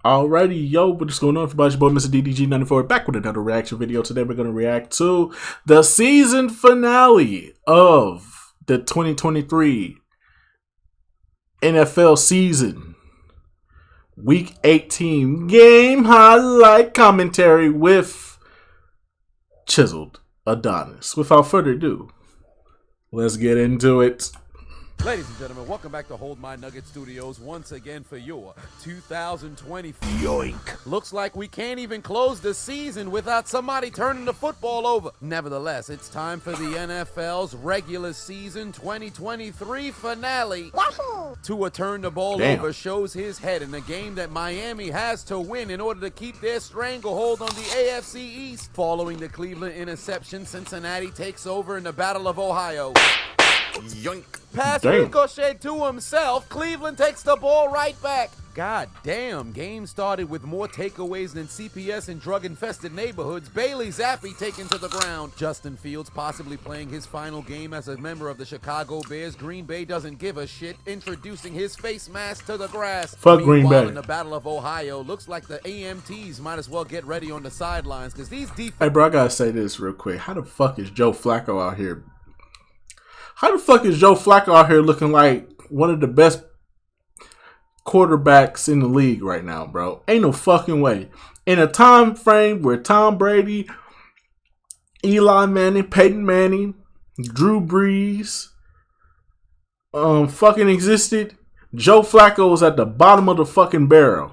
Alrighty, yo, what's going on, everybody? It's your boy, Mr. DDG94, back with another reaction video. Today, we're going to react to the season finale of the 2023 NFL season. Week 18 game highlight commentary with Chiseled Adonis. Without further ado, let's get into it. Ladies and gentlemen, welcome back to Hold My Nugget Studios once again for your 2020. Yoink. Looks like we can't even close the season without somebody turning the football over. Nevertheless, it's time for the NFL's regular season 2023 finale. Tua turned the ball over, shows his head in a game that Miami has to win in order to keep their stranglehold on the AFC East. Following the Cleveland interception, Cincinnati takes over in the Battle of Ohio. Yoink. Pass ricochet to himself. Cleveland takes the ball right back. God damn, game started with more takeaways than CPS in drug-infested neighborhoods. Bailey Zappi taken to the ground. Justin Fields possibly playing his final game as a member of the Chicago Bears. Green Bay doesn't give a shit, introducing his face mask to the grass. Fuck Green Bay. In the Battle of Ohio, looks like the AMTs might as well get ready on the sidelines because these defense. Hey, bro, I gotta say this real quick. How the fuck is Joe Flacco out here? How the fuck is Joe Flacco out here looking like one of the best quarterbacks in the league right now, bro? Ain't no fucking way. In a time frame where Tom Brady, Eli Manning, Peyton Manning, Drew Brees, fucking existed, Joe Flacco was at the bottom of the fucking barrel.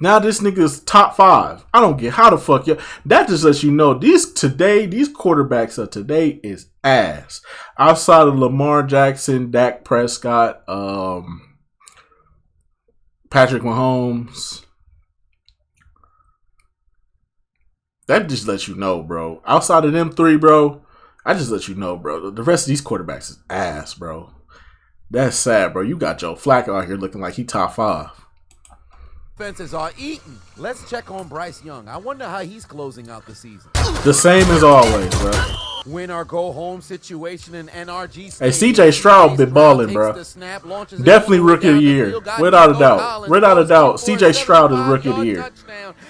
Now this nigga's top 5. I don't get how the fuck you. That just lets you know these quarterbacks of today is ass. Outside of Lamar Jackson, Dak Prescott, Patrick Mahomes. That just lets you know, bro. Outside of them 3, bro, I just let you know, bro. The rest of these quarterbacks is ass, bro. That's sad, bro. You got Joe Flacco out here looking like he top 5. Defenses are eating. Let's check on Bryce Young. I wonder how he's closing out the season. The same as always, bro. Win or go home situation in NRG. Hey, CJ Stroud been balling, bro. Definitely rookie of the year, without a doubt. Without a doubt, CJ Stroud is rookie of the year.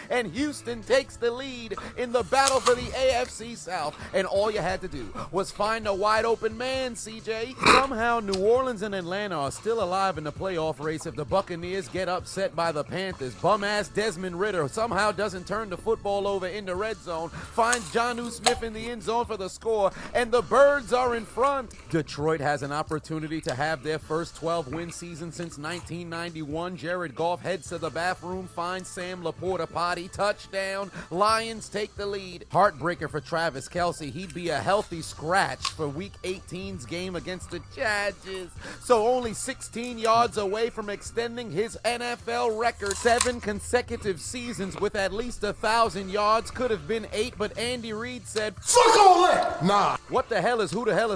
And Houston takes the lead in the battle for the AFC South. And all you had to do was find a wide open man, CJ. Somehow New Orleans and Atlanta are still alive in the playoff race if the Buccaneers get upset by the Panthers. Bum-ass Desmond Ridder somehow doesn't turn the football over in the red zone. Finds Jonnu Smith in the end zone for the score. And the Birds are in front. Detroit has an opportunity to have their first 12-win season since 1991. Jared Goff heads to the bathroom, finds Sam Laporta potty. Touchdown. Lions take the lead. Heartbreaker for Travis Kelce. He'd be a healthy scratch for Week 18's game against the Chargers. So only 16 yards away from extending his NFL record. 7 consecutive seasons with at least 1,000 yards. Could have been 8, but Andy Reid said, "Fuck all that." Nah. What the hell is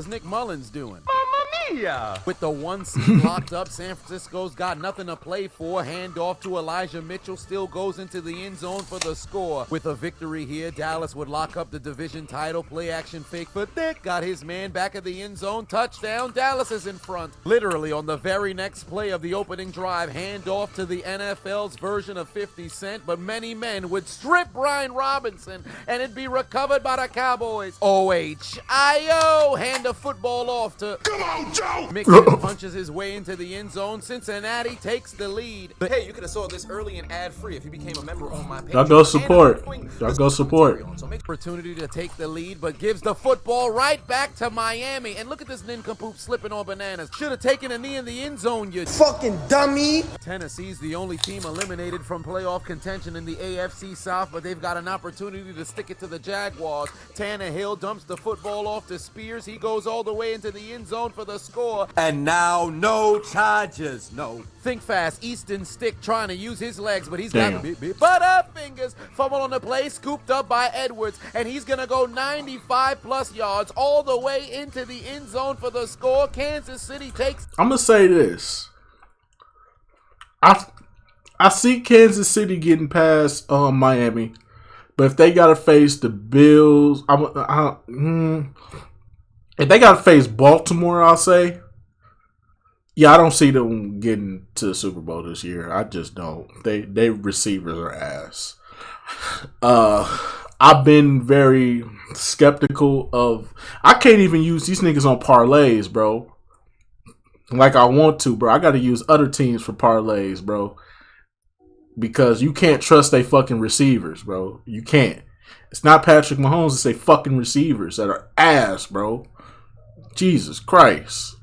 Nick Mullins doing? Mamma mia. With the 1 seed locked up, San Francisco's got nothing to play for. Handoff to Elijah Mitchell, still goes into the end zone for the score. With a victory here, Dallas would lock up the division title. Play action fake for Dick. Got his man back at the end zone. Touchdown. Dallas is in front. Literally on the very next play of the opening drive, handoff to the NFL's version of 50 Cent, but many men would strip Brian Robinson and it'd be recovered by the Cowboys. OHIO. Hand the football off to Come on, Joe. Mixon punches his way into the end zone. Cincinnati takes the lead. But hey, you could have saw this early and ad-free if you became a member on my page. Y'all go support. Y'all go support. So make opportunity to take the lead, but gives the football right back to Miami. And look at this nincompoop slipping on bananas. Should have taken a knee in the end zone, you Fucking dummy. Tennessee's the only team eliminated from playoff contention in the AFC South, but they've got an opportunity to stick it to the Jaguars. Tannehill dumps the football off to Spears. He goes all the way into the end zone for the score. And now no charges, no. Think fast. Easton Stick trying to use his legs, but he's got butterfingers. Fumble on the play, scooped up by Edwards, and he's going to go 95-plus yards all the way into the end zone for the score. Kansas City takes... I'm going to say this. I see Kansas City getting past Miami, but if they got to face the Bills, if they got to face Baltimore, I'll say Yeah, I don't see them getting to the Super Bowl this year. I just don't. They receivers are ass. I've been very skeptical of. I can't even use these niggas on parlays, bro. Like I want to, bro. I got to use other teams for parlays, bro. Because you can't trust they fucking receivers, bro. You can't. It's not Patrick Mahomes. It's they fucking receivers that are ass, bro. Jesus Christ.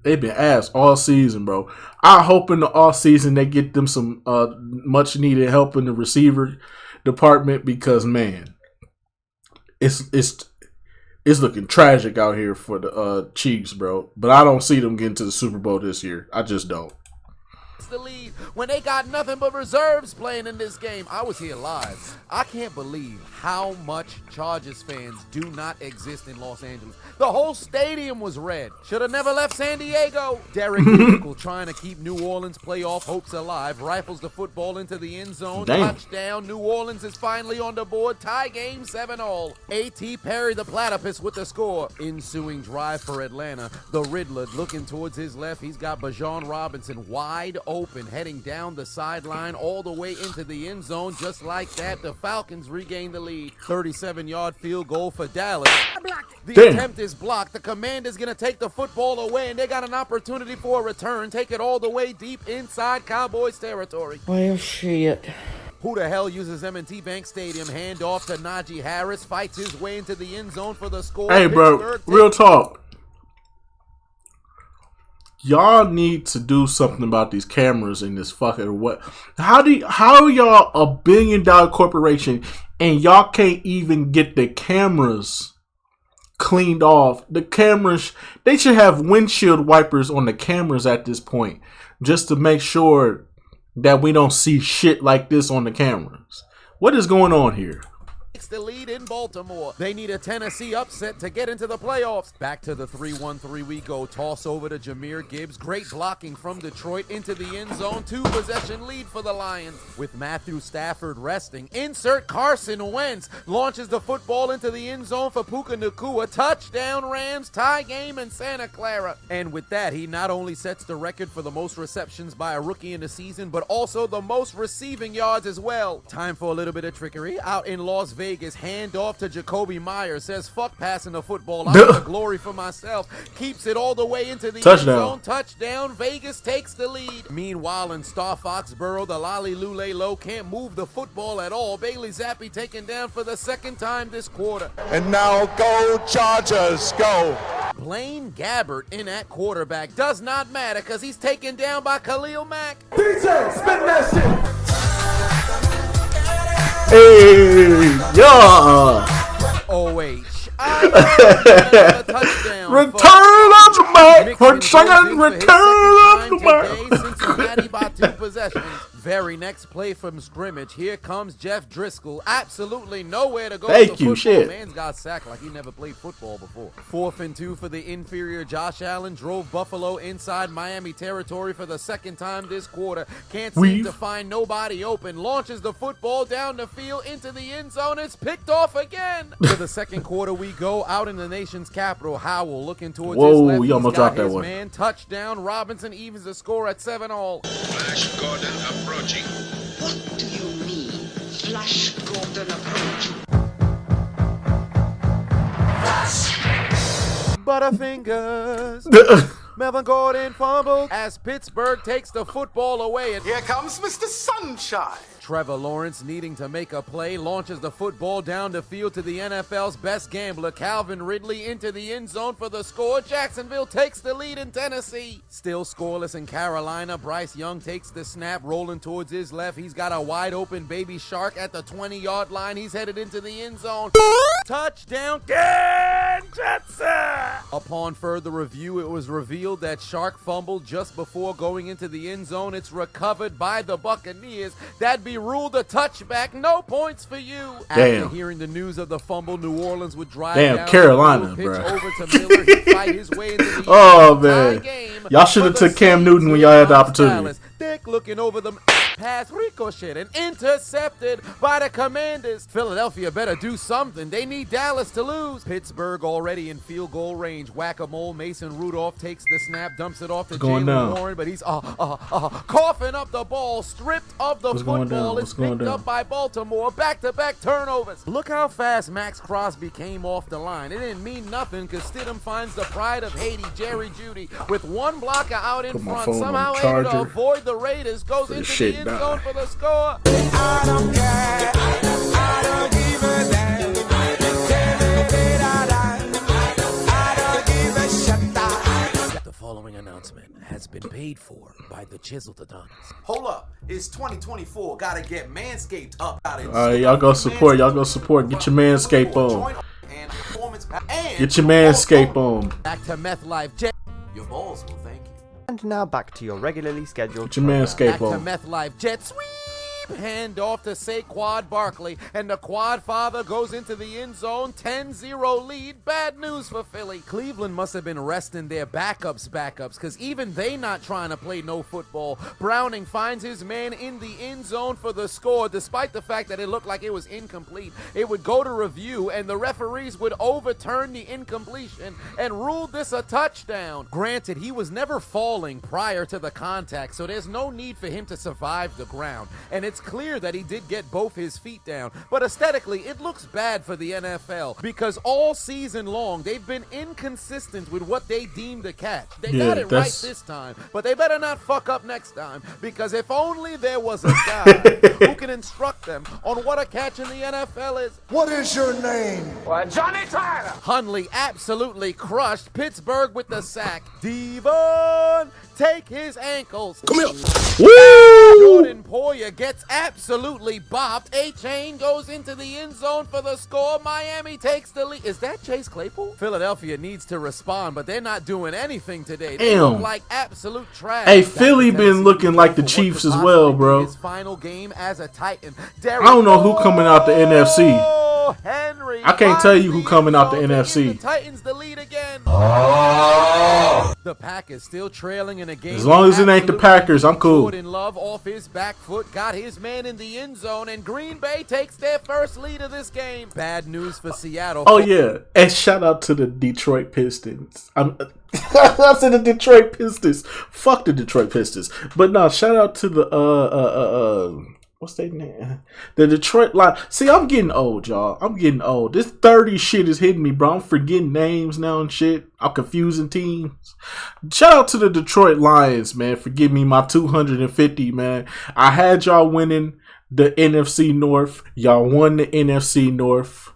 They've been ass all season, bro. I hope in the off season they get them some much needed help in the receiver department because, man, it's looking tragic out here for the Chiefs, bro. But I don't see them getting to the Super Bowl this year. I just don't. The lead when they got nothing but reserves playing in this game. I was here live. I can't believe how much Chargers fans do not exist in Los Angeles. The whole stadium was red. Should have never left San Diego. Derek Jekyll trying to keep New Orleans playoff hopes alive. Rifles the football into the end zone. Damn. Touchdown. New Orleans is finally on the board. Tie game 7-all. A.T. Perry the platypus with the score. Ensuing drive for Atlanta. The Riddler looking towards his left. He's got Bijan Robinson wide open, heading down the sideline all the way into the end zone. Just like that, the Falcons regain the lead. 37-yard field goal for Dallas. The Damn. attempt is blocked. The Commander's going to take the football away, and they got an opportunity for a return. Take it all the way deep inside Cowboys territory. Well, shit. Who the hell uses M&T Bank Stadium? Hand off to Najee Harris. Fights his way into the end zone for the score. Hey, bro, Pittsburgh real talk. Y'all need to do something about these cameras in this fucking what? How are y'all a $1 billion corporation and y'all can't even get the cameras cleaned off? The cameras, they should have windshield wipers on the cameras at this point just to make sure that we don't see shit like this on the cameras. What is going on here? The lead in Baltimore. They need a Tennessee upset to get into the playoffs. Back to the 3-1-3 we go. Toss over to Jahmyr Gibbs. Great blocking from Detroit into the end zone. 2-possession lead for the Lions. With Matthew Stafford resting. Insert Carson Wentz. Launches the football into the end zone for Puka Nacua. Touchdown Rams. Tie game in Santa Clara. And with that, he not only sets the record for the most receptions by a rookie in the season, but also the most receiving yards as well. Time for a little bit of trickery. Out in Las Vegas. Hand off to Jacoby Myers. Says, fuck passing the football. I want the glory for myself. Keeps it all the way into the end zone. Touchdown. Vegas takes the lead. Meanwhile, in Star Foxborough, the Lolly Lule Low can't move the football at all. Bailey Zappi taken down for the second time this quarter. And now go Chargers, go. Blaine Gabbert in at quarterback. Does not matter because he's taken down by Khalil Mack. DJ, spin that shit. Hey, yeah. O.H. Touchdown. Return of the Mac. For second, return of the Mac. Cincinnati by 2 possessions. Very next play from scrimmage. Here comes Jeff Driscoll. Absolutely nowhere to go. Thank you, shit. Man's got sacked like he never played football before. 4th and 2 for the inferior Josh Allen. Drove Buffalo inside Miami territory for the second time this quarter. Can't seem to find nobody open. Launches the football down the field into the end zone. It's picked off again. To the second quarter we go. Out in the nation's capital. Howell looking towards his left. You almost dropped that one. Man, touchdown. Robinson evens the score at 7-all. Flash Gordon approaching. What do you mean, Flash Gordon approaching? Butterfingers. Melvin Gordon fumbled as Pittsburgh takes the football away. And Here comes Mr. Sunshine. Trevor Lawrence needing to make a play, launches the football down the field to the NFL's best gambler, Calvin Ridley, into the end zone for the score. Jacksonville takes the lead in Tennessee. Still scoreless in Carolina. Bryce Young takes the snap, rolling towards his left. He's got a wide open Baby Shark at the 20-yard line. He's headed into the end zone. Touchdown, Ken Jetson! Upon further review, it was revealed that Shark fumbled just before going into the end zone. It's recovered by the Buccaneers. That'd be ruled a touchback. No points for you. Damn. After hearing the news of the fumble, New Orleans would drive Damn, down Carolina, the pitch bro. over to Miller. He'd fight his way into the Oh, tie man. game Y'all should have for the took Cam Saints Newton when in y'all had the Dallas. opportunity. Dick looking over the pass, ricochet and intercepted by the Commanders. Philadelphia better do something. They need Dallas to lose. Pittsburgh already in field goal range. Whack-a-mole. Mason Rudolph takes the snap, dumps it off to Jaylen Warren, but he's coughing up the ball, stripped of the football. It's picked up by Baltimore. Back-to-back turnovers. Look how fast Max Crosby came off the line. It didn't mean nothing because Stidham finds the pride of Haiti, Jerry Jeudy, with one blocker out in front. Somehow able to avoid the Raiders. Goes into the end zone for the score. I don't care. I don't give a damn. The following announcement has been paid for by the Chiseltadons. Hold up. It's 2024. Gotta get Manscaped up out of Alright, y'all go support. Y'all go support. Get your Manscaped on. Get your Manscaped on. Back to Meth Life Jet. Your balls will thank you. And now back to your regularly scheduled Get your Manscaped Back to on. Meth Life Jet Sweep. Hand off to Saquon Barkley, and the quad father goes into the end zone. 10-0 lead. Bad news for Philly. Cleveland must have been resting their backups, because even they not trying to play no football. Browning finds his man in the end zone for the score, despite the fact that it looked like it was incomplete. It would go to review, and the referees would overturn the incompletion and rule this a touchdown. Granted, he was never falling prior to the contact, so there's no need for him to survive the ground, and it's clear that he did get both his feet down, but aesthetically it looks bad for the NFL because all season long they've been inconsistent with what they deemed a catch. They got it right this time, but they better not fuck up next time, because if only there was a guy who can instruct them on what a catch in the NFL is. What is your name? Johnny Tyler. Hundley absolutely crushed Pittsburgh with the sack. Devon, take his ankles. Come here. Woo! Jordan Poyer gets absolutely bopped. A-Chain goes into the end zone for the score. Miami takes the lead. Is that Chase Claypool? Philadelphia needs to respond, but they're not doing anything today. They look like absolute trash. Hey, Philly been looking like the Chiefs as well, bro. His final game as a Titan. I don't know who coming out the NFC. Henry, I can't tell you who coming out the NFC. The Titans the lead again. The Packers still trailing in a game. As long as it ain't the Packers, I'm cool. Jordan Love off his back foot got his man in the end zone, and Green Bay takes their first lead of this game. Bad news for Seattle. Oh yeah, and shout out to the Detroit Pistons. I said the Detroit Pistons. Fuck the Detroit Pistons. But no, shout out to the what's their name? The Detroit Lions. See, I'm getting old, y'all. I'm getting old. This 30 shit is hitting me, bro. I'm forgetting names now and shit. I'm confusing teams. Shout out to the Detroit Lions, man, for giving me my 250, man. I had y'all winning the NFC North. Y'all won the NFC North.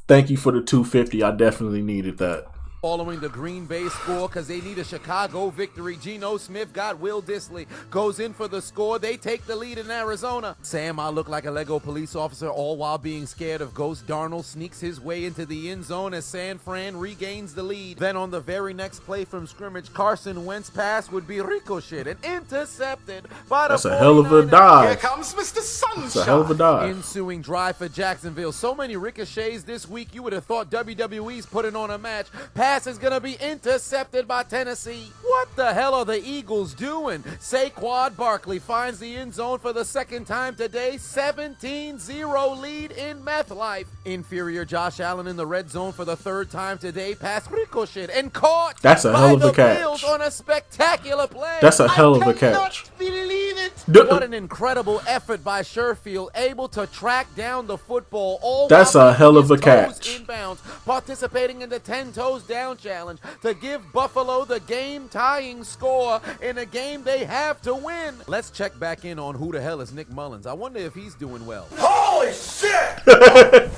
Thank you for the 250. I definitely needed that. Following the Green Bay score because they need a Chicago victory. Geno Smith got Will Dissly. Goes in for the score. They take the lead in Arizona. Sam, I look like a Lego police officer, all while being scared of Ghost. Darnold sneaks his way into the end zone as San Fran regains the lead. Then on the very next play from scrimmage, Carson Wentz pass would be ricocheted and intercepted by the 49ers. That's a hell of a dive. Here comes Mr. Sunshine. That's a hell of a dive. Ensuing drive for Jacksonville. So many ricochets this week, you would have thought WWE's putting on a match. Pass is going to be intercepted by Tennessee. What the hell are the Eagles doing? Saquon Barkley finds the end zone for the second time today. 17-0 lead in Meth Life. Inferior Josh Allen in the red zone for the third time today. Pass ricocheted and caught. That's a hell of a catch. Bills on a spectacular play. That's a hell of a catch. Believe it. What an incredible effort by Sherfield, able to track down the football. All That's while a hell of a his toes catch. Inbounds, participating in the 10 toes down challenge to give Buffalo the game-tying score in a game they have to win. Let's check back in on who the hell is Nick Mullins. I wonder if he's doing well. Holy shit!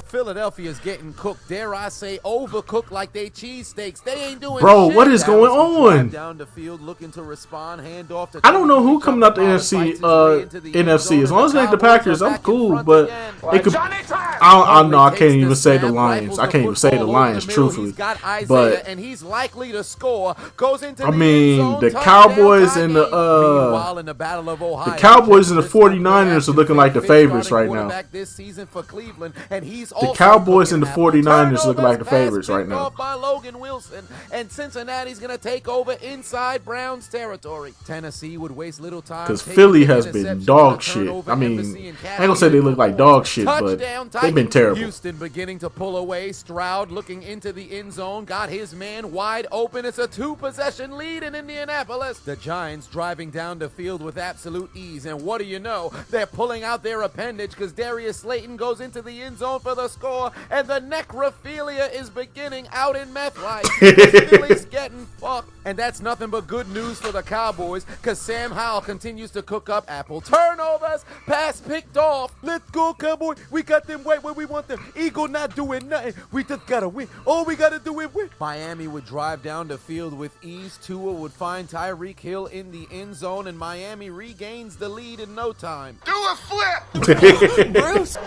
Philadelphia's getting cooked, dare I say, overcooked like they cheesesteaks. They ain't doing Bro, shit. what is Dallas going will drive on? Down the field looking to respond, hand off to I don't know who coming out the NFC. NFC. As long as it ain't the Packers, I'm cool. But it could. Johnny Tyler! I know I Takes can't even the say the snap, Lions. rifles I can't even say the football Lions over the middle. truthfully. He's got Isaiah, But and he's likely to score. Goes into I the mean, end zone, the touchdown, Cowboys tie and game. the Meanwhile, in the Battle of Ohio, Cowboys and the Jeff Driscoll 49ers are looking drafted like the fifth favorites starting right now. quarterback this season for Cleveland, and he's The also Cowboys and the cooking 49ers look apples. like the Turnovers, favorites pass right picked now. off by Logan Wilson, and Cincinnati's going to take over inside Browns territory. Tennessee would waste little time Because taking Philly the has been interception dog to shit. turnover I mean, embassy in I ain't gonna say they look like dog shit, but Touchdown they've been Titans. terrible. Houston beginning to pull away. Stroud looking into the end zone. Got his man wide open. It's a 2-possession lead in Indianapolis. The Giants driving down the field with absolute ease. And what do you know? They're pulling out their appendage because Darius Slayton goes into the end zone for the score. And the necrophilia is beginning out in MetLife. The Phillies getting fucked. And that's nothing but good news for the Cowboys because Sam Howell continues to cook up apple turnovers. Pass picked off. Let's go, Cowboy. We got them right where we want them. Eagle not doing nothing. We just gotta win. All we gotta do is win. Miami would drive down the field with ease. Tua would find Tyreek Hill in the end zone, and Miami regains the lead in no time. Do a flip!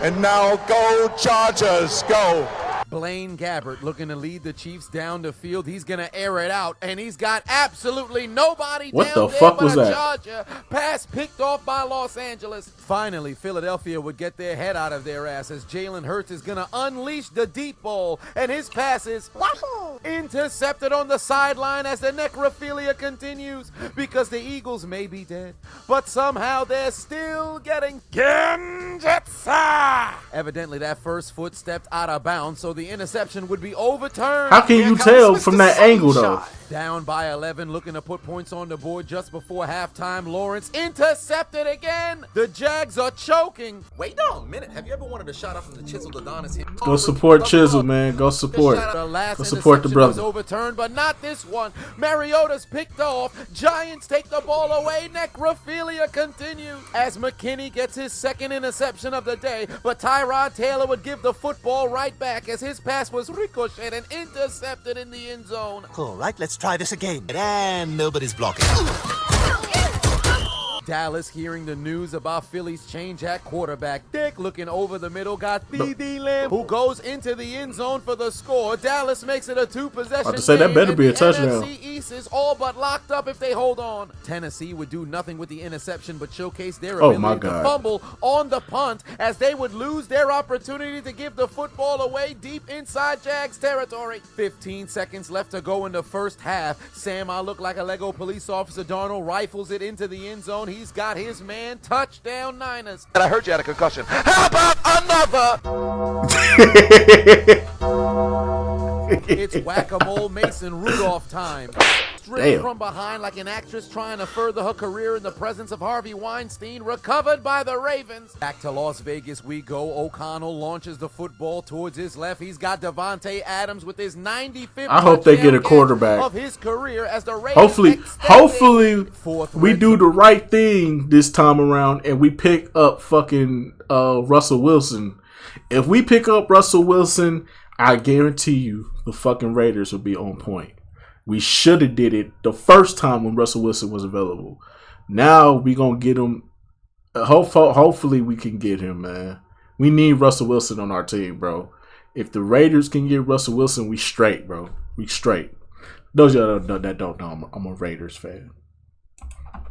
And now go Chargers, go. Blaine Gabbert looking to lead the Chiefs down the field. He's going to air it out, and he's got absolutely nobody What down the there fuck but was a that? Charger. Pass picked off by Los Angeles. Finally, Philadelphia would get their head out of their ass as Jalen Hurts is going to unleash the deep ball, and his pass is intercepted on the sideline as the necrophilia continues because the Eagles may be dead, but somehow they're still getting Genjitsa. Evidently, that first foot stepped out of bounds, so the interception would be overturned. How can you tell from that angle though? Down by 11, looking to put points on the board just before halftime. Lawrence intercepted again. The Jags are choking. Wait a minute. Have you ever wanted a shout out from the Chisel Adonis hit? Go support Chisel, man. Go support. The last Go support the interception was brother. overturned, but not this one. Mariota's picked off. Giants take the ball away. Necrophilia continues as McKinney gets his second interception of the day, but Tyrod Taylor would give the football right back as his pass was ricocheted and intercepted in the end zone. All right, let's try this again. And nobody's blocking. Dallas hearing the news about Philly's change at quarterback. Dick looking over the middle, got D.D. Lamb, who goes into the end zone for the score. Dallas makes it a 2-possession About to say, that game, better and be a the touchdown. NFC East is all but locked up if they hold on. Tennessee would do nothing with the interception but showcase their Oh, ability my to God. fumble on the punt as they would lose their opportunity to give the football away deep inside Jags territory. 15 seconds left to go in the first half. Sam, I look like a Lego police officer. Darnold rifles it into the end zone. He's got his man. Touchdown Niners. And I heard you had a concussion. How about another? It's whack-a-mole Mason Rudolph time. Stripped Damn. from behind like an actress trying to further her career in the presence of Harvey Weinstein. Recovered by the Ravens. Back to Las Vegas we go. O'Connell launches the football towards his left. He's got Devontae Adams with his 95th I hope they get a touchdown quarterback. of his career as the Ravens Hopefully, extend their fourth we red do zone. the right thing this time around and we pick up fucking Russell Wilson. If we pick up Russell Wilson, I guarantee you the fucking Raiders will be on point. We should have did it the first time when Russell Wilson was available. Now we gonna get him. Hopefully we can get him, man. We need Russell Wilson on our team, bro. If the Raiders can get Russell Wilson, we straight, bro. We straight. Those of you that don't know, I'm a Raiders fan.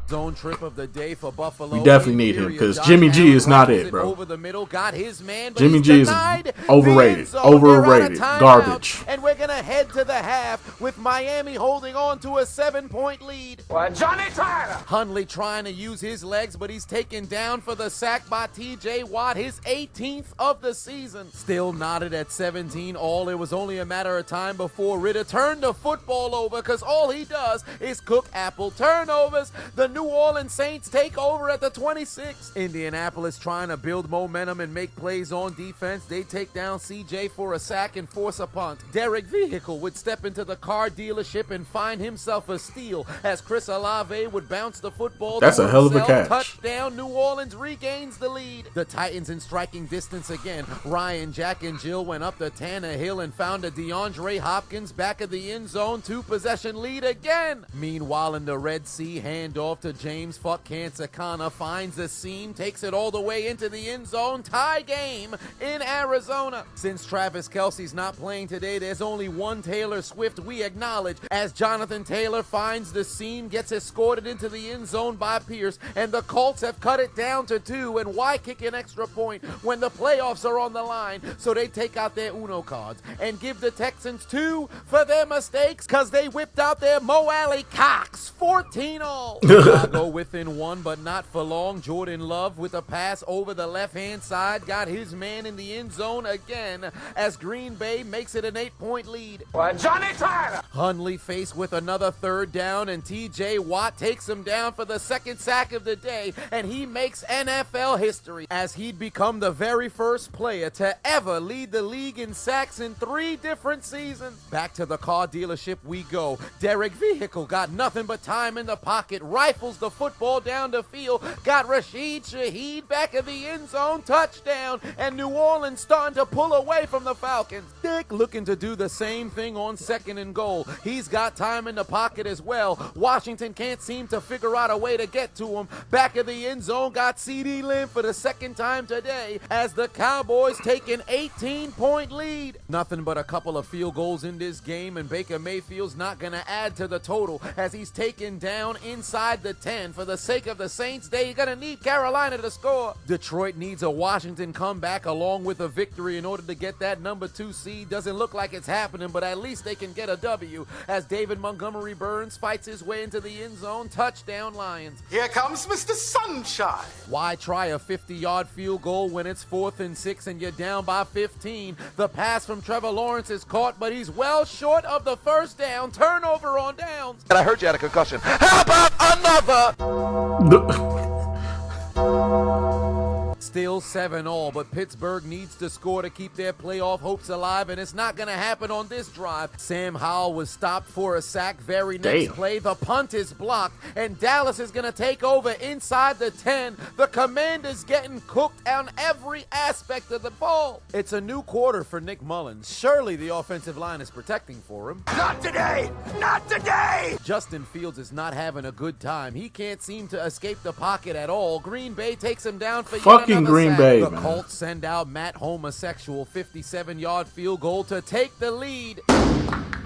Zone trip of the day for Buffalo. We definitely need him, 'cause Jimmy G is not it, bro. Over the middle, got his man, but Jimmy he's G is denied overrated. the end zone. They're out of Overrated. timeout, Garbage. And we're gonna head to the half with Miami holding on to a 7-point lead. Johnny Tyler. Hundley trying to use his legs, but he's taken down for the sack by T.J. Watt, his 18th of the season. Still knotted at 17. It was only a matter of time before Ritter turned the football over because all he does is cook apple turnovers. The New Orleans Saints take over at the 26. Indianapolis trying to build momentum and make plays on defense. They take down CJ for a sack and force a punt. Derek Vehicle would step into the car dealership and find himself a steal as Chris Olave would bounce the football. That's to a hell of a himself. catch. Touchdown. New Orleans regains the lead. The Titans in striking distance again. Ryan, Jack, and Jill went up to Tannehill and found a DeAndre Hopkins back of the end zone. 2-possession lead again. Meanwhile, in the Red Sea, handoff Dr. James Fuck Cancer Connor finds the seam, takes it all the way into the end zone. Tie game in Arizona. Since Travis Kelce's not playing today, there's only one Taylor Swift we acknowledge, as Jonathan Taylor finds the seam, gets escorted into the end zone by Pierce, and the Colts have cut it down to 2. And why kick an extra point when the playoffs are on the line? So they take out their Uno cards and give the Texans 2 for their mistakes, because they whipped out their Mo Alley Cox 14-all. Chicago within 1, but not for long. Jordan Love with a pass over the left-hand side got his man in the end zone again, as Green Bay makes it an 8-point lead. Johnny Tyler! Hundley faced with another third down, and TJ Watt takes him down for the second sack of the day, and he makes NFL history, as he'd become the very first player to ever lead the league in sacks in 3 different seasons. Back to the car dealership we go. Derek Vehicle got nothing but time in the pocket, rifles the football down the field, got Rashid Shaheed back of the end zone, touchdown, and New Orleans starting to pull away from the Falcons. Dick looking to do the same thing on 2nd and goal. He's got time in the pocket as well. Washington can't seem to figure out a way to get to him. Back of the end zone got CeeDee Lamb for the second time today, as the Cowboys take an 18-point lead. Nothing but a couple of field goals in this game, and Baker Mayfield's not going to add to the total, as he's taken down inside the 10. For the sake of the Saints, they're going to need Carolina to score. Detroit needs a Washington comeback along with a victory in order to get that number 2 seed. Doesn't look like it's happening, but at least they can get a W, as David Montgomery Burns fights his way into the end zone. Touchdown Lions. Here comes Mr. Sunshine. Why try a 50-yard field goal when it's 4th and 6 and you're down by 15? The pass from Trevor Lawrence is caught, but he's well short of the first down. Turnover on downs. And I heard you had a concussion. How about another? Still 7-all, but Pittsburgh needs to score to keep their playoff hopes alive, and it's not going to happen on this drive. Sam Howell was stopped for a sack. Very next play, the punt is blocked, and Dallas is going to take over inside the 10. The Commanders getting cooked on every aspect of the ball. It's a new quarter for Nick Mullins. Surely the offensive line is protecting for him. Not today! Not today! Justin Fields is not having a good time. He can't seem to escape the pocket at all. Green Bay takes him down for yet another Green sack. Bay, the man. Colts send out Matt Homosexual 57-yard field goal to take the lead.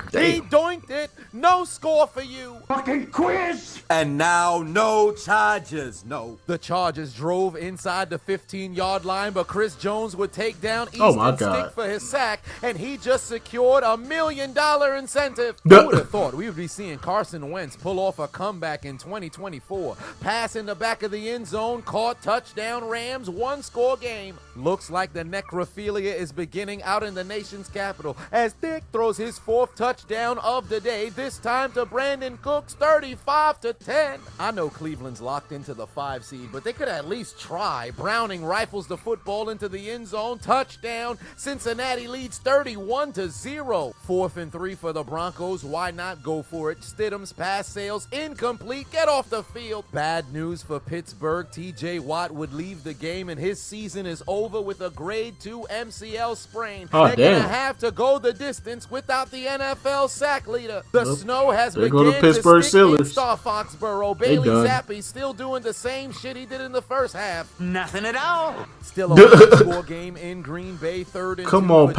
He doinked it. No score for you. Fucking quiz! And now no charges, no. The Chargers drove inside the 15-yard line, but Chris Jones would take down Easton Stick for his sack, and he just secured $1 million incentive. Who would have thought we would be seeing Carson Wentz pull off a comeback in 2024? Pass in the back of the end zone, caught, touchdown, Rams, 1-score game. Looks like the necrophilia is beginning out in the nation's capital, as Dick throws his 4th touchdown of the day, this time to Brandon Cooks, 35-10. I know Cleveland's locked into the 5 seed, but they could at least try. Browning rifles the football into the end zone, touchdown. Cincinnati leads 31-0. 4th and 3 for the Broncos. Why not go for it? Stidham's pass sails incomplete. Get off the field. Bad news for Pittsburgh. TJ Watt would leave the game, and his season is over with a grade 2 MCL sprain. They're gonna have to go the distance without the NFL sack leader. The snow has begun to stick in Star Foxborough. Bailey Zappi still doing the same shit he did in the first half. Nothing at all. Still a 1-score game in Green Bay. 3rd and 2. Come on,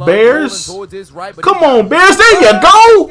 Bears. Come on, Bears. There you go.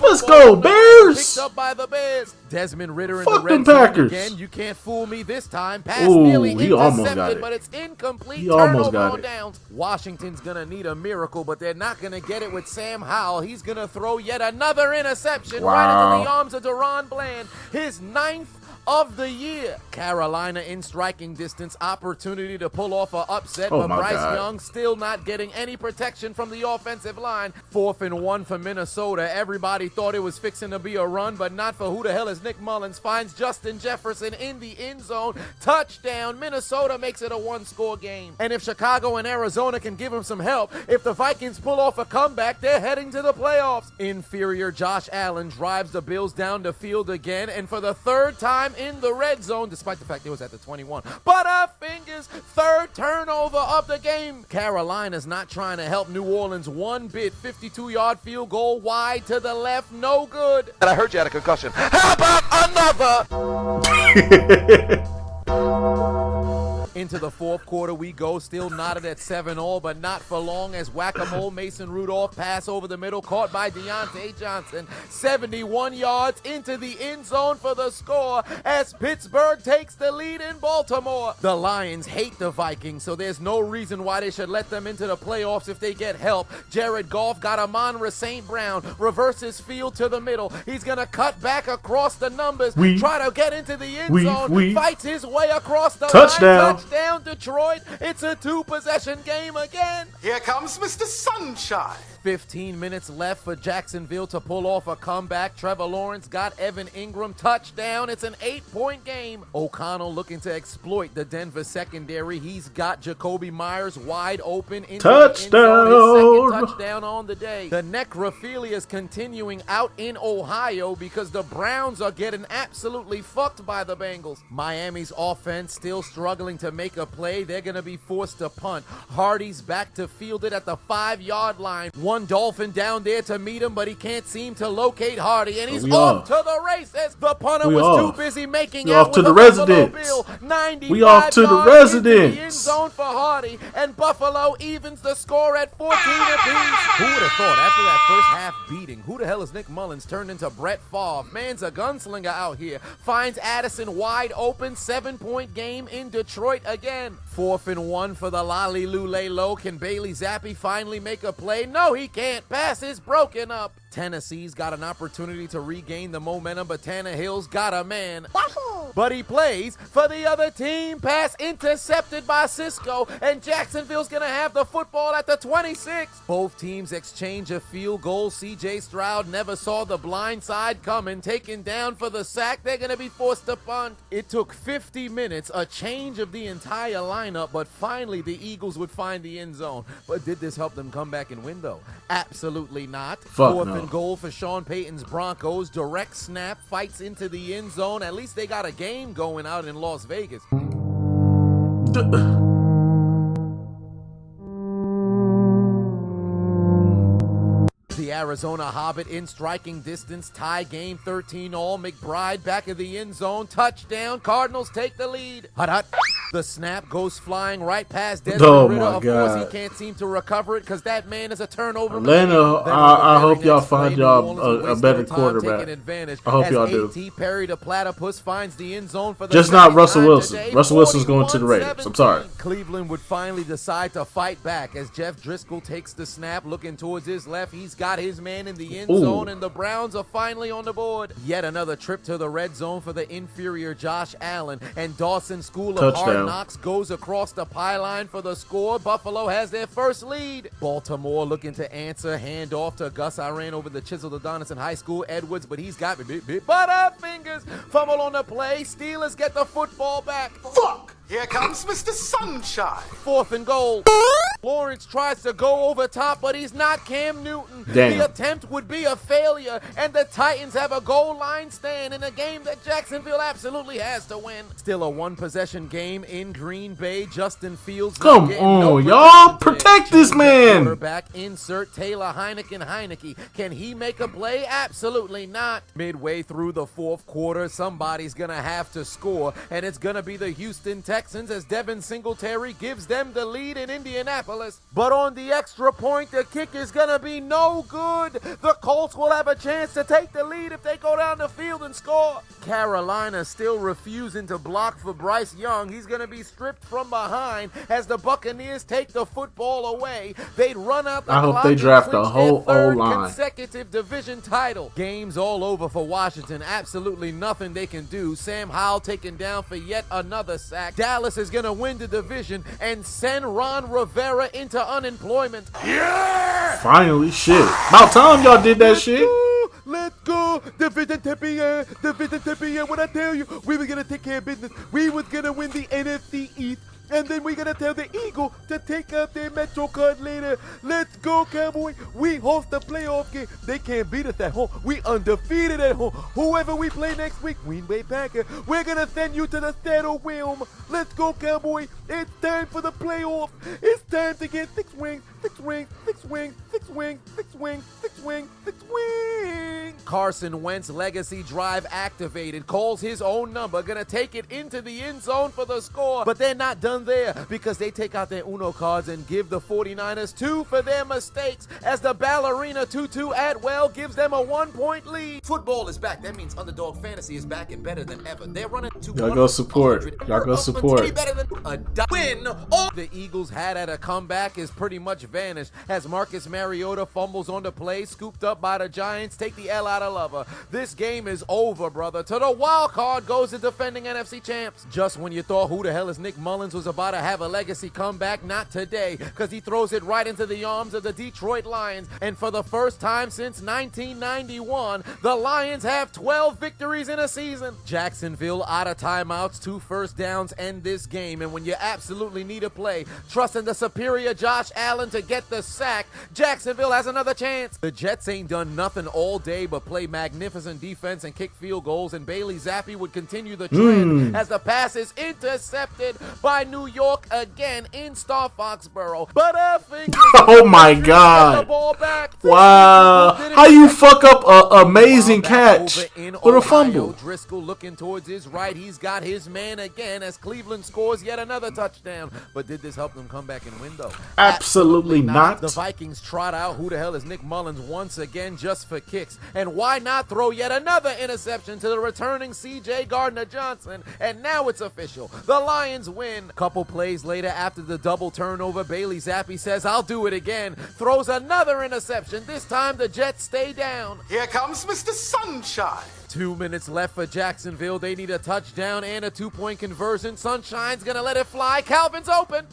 Let's go, Bears. Picked up by the Bears. Desmond Ritter in Fuck the red Packers. again. You can't fool me this time. Pass nearly intercepted, but it's incomplete. Turnover on downs. Washington's going to need a miracle, but they're not going to get it with Sam Howell. He's going to throw yet another interception right into the arms of Deron Bland. His 9th of the year. Carolina in striking distance, opportunity to pull off an upset, but Bryce Young still not getting any protection from the offensive line. 4th and 1 for Minnesota. Everybody thought it was fixing to be a run, but not for who the hell is Nick Mullins. Finds Justin Jefferson in the end zone. Touchdown. Minnesota makes it a 1-score game. And if Chicago and Arizona can give him some help, if the Vikings pull off a comeback, they're heading to the playoffs. Inferior Josh Allen drives the Bills down the field again, and for the 3rd time in the red zone, despite the fact it was at the 21. Butterfingers, 3rd turnover of the game. Carolina's not trying to help New Orleans one bit. 52-yard field goal wide to the left, no good. And I heard you had a concussion. How about mother. Into the fourth quarter we go, still knotted at 7-all, but not for long as whack-a-mole Mason Rudolph pass over the middle, caught by Deontay Johnson. 71 yards into the end zone for the score as Pittsburgh takes the lead in Baltimore. The Lions hate the Vikings, so there's no reason why they should let them into the playoffs if they get help. Jared Goff got Amon-Ra St. Brown, reverses field to the middle. He's going to cut back across the numbers, try to get into the end zone, fights his way across the line. Touchdown, Detroit. It's a 2-possession game again. Here comes Mr. Sunshine. 15 minutes left for Jacksonville to pull off a comeback. Trevor Lawrence got Evan Ingram. Touchdown. It's an 8-point game. O'Connell looking to exploit the Denver secondary. He's got Jacoby Myers wide open. Touchdown. His second touchdown on the day. The necrophilia is continuing out in Ohio because the Browns are getting absolutely fucked by the Bengals. Miami's offense still struggling to make a play. They're going to be forced to punt. Hardy's back to field it at the 5-yard line. One Dolphin down there to meet him, but he can't seem to locate Hardy, and he's off to the races. The punter was too busy making out with the Buffalo Bill. 95 to the yards residence. into the end zone for Hardy, and Buffalo evens the score at 14 apiece. Who would have thought after that first half beating, who the hell is Nick Mullins turned into Brett Favre? Man's a gunslinger out here. Finds Addison wide open. 7-point game in Detroit again. 4th and 1 for the Lolly Lule Low. Can Bailey Zappi finally make a play? No, he can't. Pass is broken up. Tennessee's got an opportunity to regain the momentum, but Tannehill's got a man. But he plays for the other team. Pass intercepted by Cisco, and Jacksonville's going to have the football at the 26. Both teams exchange a field goal. C.J. Stroud never saw the blind side coming. Taken down for the sack. They're going to be forced to punt. It took 50 minutes, a change of the entire lineup, but finally the Eagles would find the end zone. But did this help them come back and win, though? Absolutely not. Fourth and goal for Sean Payton's Broncos. Direct snap, fights into the end zone. At least they got a game going out in Las Vegas. The Arizona Hobbit in striking distance, tie game 13-all. McBride back of the end zone, touchdown. Cardinals take the lead. Hut. The snap goes flying right past Desmond Ridder. Of course, he can't seem to recover it because that man is a turnover. Atlanta, I hope y'all find y'all a better quarterback. I hope y'all do. A.T. Perry the platypus finds the end zone for the just not Russell Wilson. Russell Wilson's going to the Raiders. I'm sorry. Cleveland would finally decide to fight back as Jeff Driscoll takes the snap, looking towards his left. He's got his man in the end zone, and the Browns are finally on the board. Yet another trip to the red zone for the inferior Josh Allen, and Dawson School of Hard Knocks goes across the pylon for the score. Buffalo has their first lead. Baltimore looking to answer, hand off to Gus. I ran over the chisel to Donaldson High School. Edwards, but he's got Butterfingers. Fumble on the play. Steelers get the football back. Fuck! Here comes Mr. Sunshine. 4th and goal. Lawrence tries to go over top, but he's not Cam Newton. Damn. The attempt would be a failure, and the Titans have a goal line stand in a game that Jacksonville absolutely has to win. Still a 1-possession game in Green Bay. Justin Fields. Come on, y'all. Protect this man. Quarterback insert Taylor Heineke. Can he make a play? Absolutely not. Midway through the 4th quarter, somebody's going to have to score, and it's going to be the Houston Texans as Devin Singletary gives them the lead in Indianapolis. But on the extra point, the kick is going to be no good. The Colts will have a chance to take the lead if they go down the field and score. Carolina still refusing to block for Bryce Young. He's going to be stripped from behind as the Buccaneers take the football away. They'd run out the clock. I hope they draft a whole O-line. Consecutive division title. Game's all over for Washington. Absolutely nothing they can do. Sam Howell taken down for yet another sack. Dallas is going to win the division and send Ron Rivera into unemployment. Yeah! Finally, shit. About time y'all did that shit. Let's go! Division champion! What I tell you, we were going to take care of business. We was going to win the NFC East. And then we're going to tell the Eagle to take out their Metro card later. Let's go, Cowboy. We host the playoff game. They can't beat us at home. We undefeated at home. Whoever we play next week, Green Bay Packers, we're going to send you to the Saddle Realm. Let's go, Cowboy. It's time for the playoff. It's time to get six wings, six wings, six wings, six wings, six wings, six wings, six wings. Carson Wentz legacy drive activated. Calls his own number. Gonna take it into the end zone for the score. But they're not done there because they take out their Uno cards and give the 49ers 2 for their mistakes as the ballerina Tutu Atwell gives them a 1-point lead. Football is back. That means underdog fantasy is back and better than ever. They're running to Y'all go support. Y'all go support. Better than a win. All the Eagles had at a comeback is pretty much vanished as Marcus Mariota fumbles on the play, scooped up by the Giants, take the L out of Lover. This game is over, brother. To the wild card goes the defending NFC champs. Just when you thought who the hell is Nick Mullins was about to have a legacy comeback, not today, because he throws it right into the arms of the Detroit Lions. And for the first time since 1991, the Lions have 12 victories in a season. Jacksonville out of timeouts, 2 first downs end this game. And when you absolutely need a play, trusting the superior Josh Allen to get the sack, Jacksonville has another chance. The Jets ain't done nothing all day but play magnificent defense and kick field goals, and Bailey Zappi would continue the trend as the pass is intercepted by New York again in Star Foxborough. Butterfingers Oh my the God. ball back. Wow. How you fuck up an amazing catch Over in with a Ohio, fumble? Driscoll looking towards his right. He's got his man again as Cleveland scores yet another touchdown. But did this help them come back and win, though? Absolutely not. The Vikings trot out who the hell is Nick Mullins once again just for kicks. And why not throw yet another interception to the returning C.J. Gardner-Johnson? And now it's official. The Lions win. Couple plays later after the double turnover, Bailey Zappi says, I'll do it again. Throws another interception. This time the Jets stay down. Here comes Mr. Sunshine. 2 minutes left for Jacksonville. They need a touchdown and a 2-point conversion. Sunshine's gonna let it fly. Calvin's open.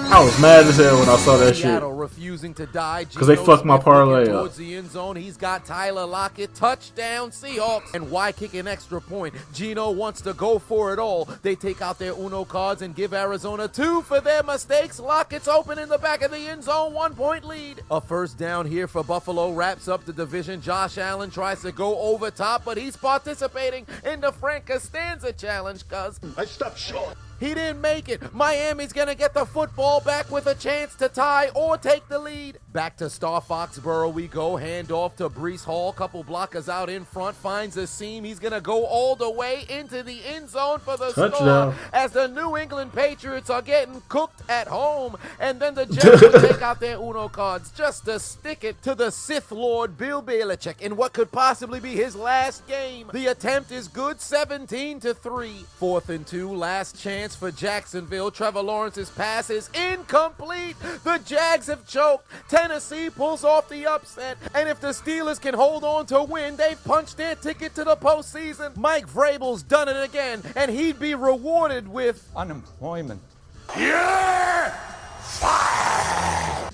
I was mad as hell when I saw that shit. Seattle refusing to die. 'Cause they Geno fucked my Smith looking parlay up. towards the end zone. He's got Tyler Lockett. Touchdown Seahawks. And why kick an extra point? Geno wants to go for it all. They take out their Uno cards and give Arizona 2 for their mistakes. Lockett's open in the back of the end zone. 1-point lead. A first down here for Buffalo wraps up the division. Josh Allen tries to go over top, but he's participating in the Frank Costanza challenge because I stopped short. he didn't make it. Miami's going to get the football back with a chance to tie or take the lead. Back to Star Foxborough we go. Hand off to Breece Hall. Couple blockers out in front. Finds a seam. He's going to go all the way into the end zone for the Touchdown. score as the New England Patriots are getting cooked at home. And then the Jets will take out their Uno cards just to stick it to the Sith Lord Bill Belichick in what could possibly be his last game. The attempt is good, 17-3. 4th and 2, last chance for Jacksonville. Trevor Lawrence's pass is incomplete. The Jags have choked. Tennessee pulls off the upset. And if the Steelers can hold on to win, they've punched their ticket to the postseason. Mike Vrabel's done it again, and he'd be rewarded with Unemployment.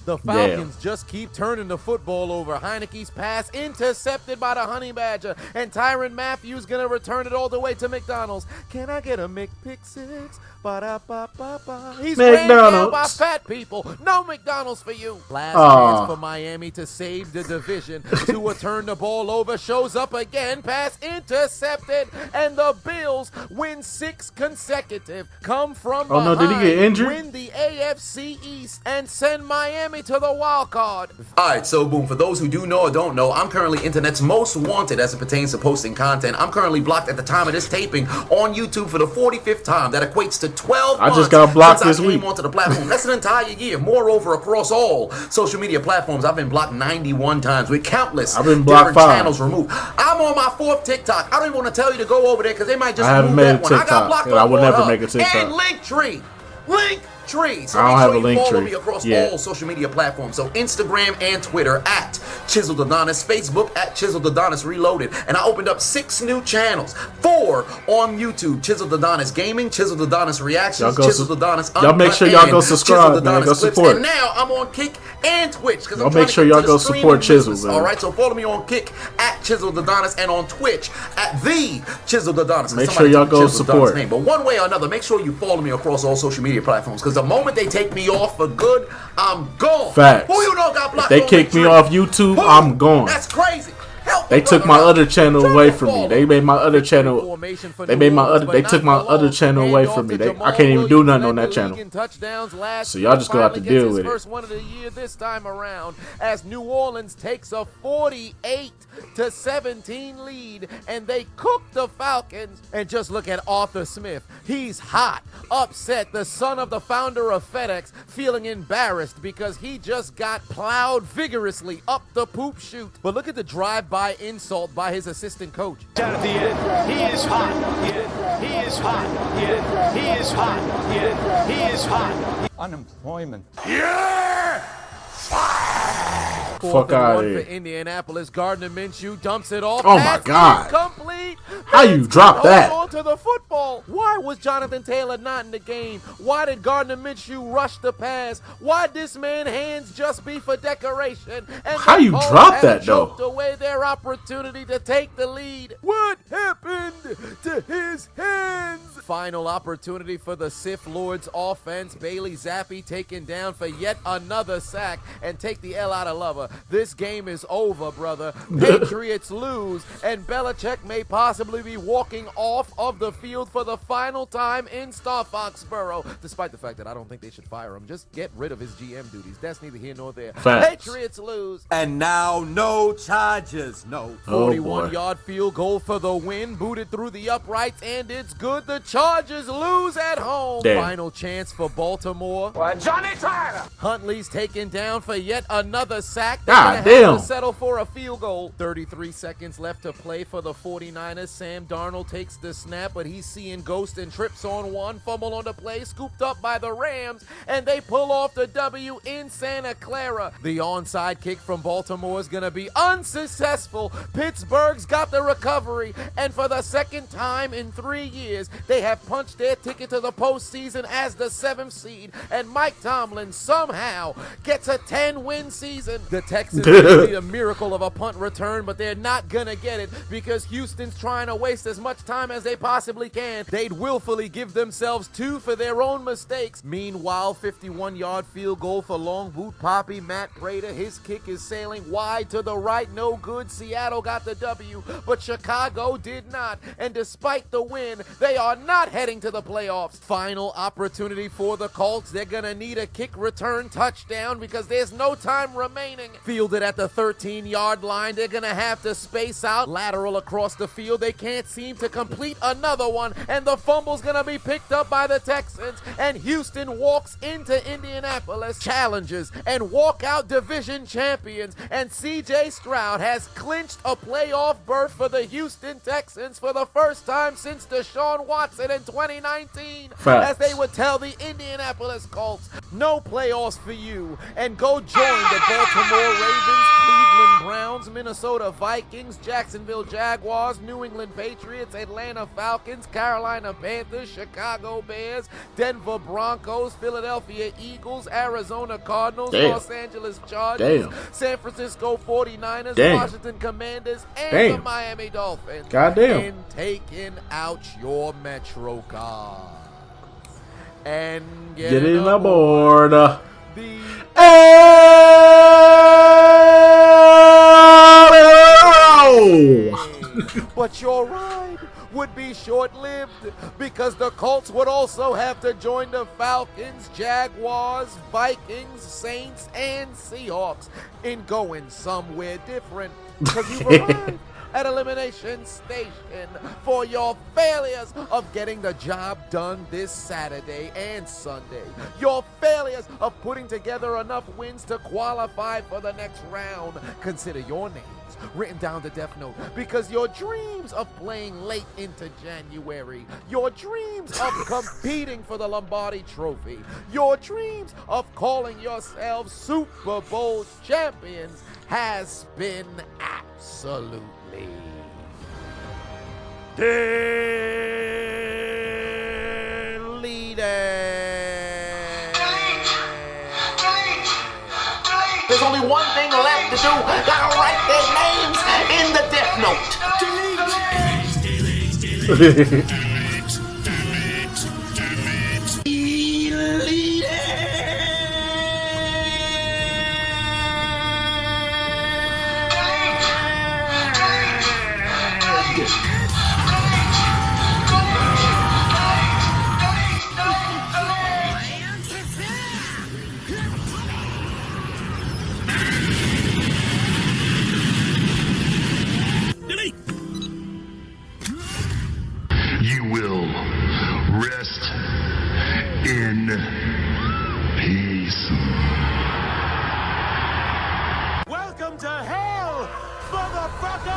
the Falcons just keep turning the football over. Heineke's pass intercepted by the Honey Badger, and Tyrann Mathieu gonna return it all the way to McDonald's. Can I get a McPick-6? Ba-da-ba-ba-ba. He's ran down by fat people. No McDonald's for you. Last chance for Miami to save the division. Tua turned the ball over, shows up again, pass intercepted, and the Bills win 6 consecutive. Come from behind. Oh no, did he get injured? Win the AFC East and send Miami to the wild card. Alright, so boom, for those who do know or don't know, I'm currently internet's most wanted as it pertains to posting content. I'm currently blocked at the time of this taping on YouTube for the 45th time. That equates to 12 months. I just got blocked since this I came week. onto the platform. That's an entire year. Moreover, across all social media platforms, I've been blocked 91 times with countless I've been blocked different 5. channels removed. I'm on my 4th TikTok. I don't even want to tell you to go over there because they might just I haven't remove made that a one. I got TikTok, blocked and I on will never Pornhub make a TikTok. and Linktree. Linktree. So I don't make have sure a you follow Linktree me across yet. all social media platforms. So Instagram and Twitter at Chiseled Adonis, Facebook at Chiseled Adonis Reloaded. And I opened up 6 new channels. 4 on YouTube. Chiseled Adonis Gaming, Chiseled Adonis Reactions, Chiseled Adonis y'all make sure y'all go subscribe, man. Go support. And now I'm on Kick and Twitch. Y'all make sure y'all go support Chiseled, man. Alright, so follow me on Kick at Chiseled Adonis and on Twitch at The Chiseled Adonis. Make sure y'all go support. Name. But one way or another, make sure you follow me across all social media platforms. Because the moment they take me off for good, I'm gone. Facts. Who you know got blocked? If they on kick me Linktree? off YouTube, Who? I'm gone. That's crazy. Help They took my other channel away from me. They made my other channel. They made my other. They took my other channel away from me. I can't even do nothing on that channel. So y'all just gonna have to deal with it. First one of the year this time around, as New Orleans takes a 48-17 lead, and they cook the Falcons. And just look at Arthur Smith. He's hot, upset. The son of the founder of FedEx, feeling embarrassed because he just got plowed vigorously up the poop chute. But look at the drive-by insult by his assistant coach. Down at the end. He is hot. Yeah. He is hot. Yeah. He is hot. Yeah. He is hot. Unemployment. Fuck out of For here. Indianapolis, Gardner Minshew dumps it off. Oh my God. Complete. How you drop that? Onto the football. Why was Jonathan Taylor not in the game? Why did Gardner Minshew rush the pass? Why this man hands just be for decoration? And How the you Colts drop have that, though? choked away their opportunity to take the lead. What happened to his hands? Final opportunity for the Sith Lord's offense. Bailey Zappi taken down for yet another sack, and take the L out of Lover. This game is over, brother. Patriots lose, and Belichick may possibly be walking off of the field for the final time in Star Foxborough, despite the fact that I don't think they should fire him. Just get rid of his GM duties. That's neither here nor there. Facts. Patriots lose. And now, no charges, no. Oh, 41-yard field goal for the win, booted through the uprights, and it's good. The Chargers lose at home. Damn. Final chance for Baltimore. Johnny Tyler. Huntley's taken down for yet another sack. They're God gonna have damn. to settle for a field goal. 33 seconds left to play for the 49ers. Sam Darnold takes the snap, but he's seeing ghost and trips on one. Fumble on the play, scooped up by the Rams, and they pull off the W in Santa Clara. The onside kick from Baltimore is going to be unsuccessful. Pittsburgh's got the recovery, and for the second time in 3 years, they have punched their ticket to the postseason as the 7th seed, and Mike Tomlin somehow gets a 10-win season. The Texans need a miracle of a punt return, but they're not gonna get it because Houston's trying to waste as much time as they possibly can. They'd willfully give themselves 2 for their own mistakes. Meanwhile, 51-yard field goal for Long Boot Poppy Matt Prater. His kick is sailing wide to the right, no good. Seattle got the W, but Chicago did not. And despite the win, they are not heading to the playoffs. Final opportunity for the Colts. They're gonna need a kick return touchdown because there's no time remaining. Fielded at the 13-yard line. They're gonna have to space out, lateral across the field. They can't seem to complete another one, and the fumble's gonna be picked up by the Texans, and Houston walks into Indianapolis, challenges and walkout division champions, and CJ Stroud has clinched a playoff berth for the Houston Texans for the first time since Deshaun Watson in 2019. Facts. As they would tell the Indianapolis Colts, no playoffs for you, and go join the Baltimore Ravens, Cleveland Browns, Minnesota Vikings, Jacksonville Jaguars, New England Patriots, Atlanta Falcons, Carolina Panthers, Chicago Bears, Denver Broncos, Philadelphia Eagles, Arizona Cardinals, Damn. Los Angeles Chargers, Damn. San Francisco 49ers, Damn. Washington Commanders, and Damn. the Miami Dolphins. Goddamn. And taking out your Metro cards. And Getting aboard. the But your ride would be short-lived because the Colts would also have to join the Falcons, Jaguars, Vikings, Saints, and Seahawks in going somewhere different because you've arrived at Elimination Station for your failures of getting the job done this Saturday and Sunday. Your failures of putting together enough wins to qualify for the next round. Consider your names written down to Death Note because your dreams of playing late into January, your dreams of competing for the Lombardi Trophy, your dreams of calling yourselves Super Bowl champions has been absolutely deleted. There's only one thing left to do. Gotta write their names in the Death Note. you will rest in peace. Welcome to hell, motherfucker!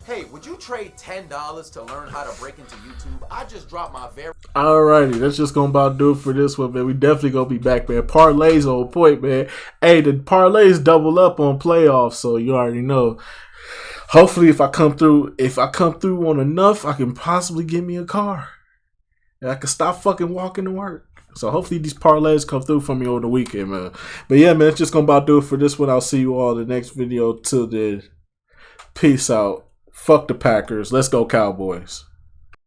Hey, would you trade $10 to learn how to break into YouTube? I just dropped my very... Alrighty, that's just gonna about do it for this one, man. We definitely gonna be back, man. Parlays on point, man. Hey, the parlays double up on playoffs, so you already know. Hopefully, if I come through on enough, I can possibly get me a car. And I can stop fucking walking to work. So hopefully these parlays come through for me over the weekend, man. But yeah, man, it's just gonna about do it for this one. I'll see you all in the next video. Till then, peace out. Fuck the Packers. Let's go Cowboys.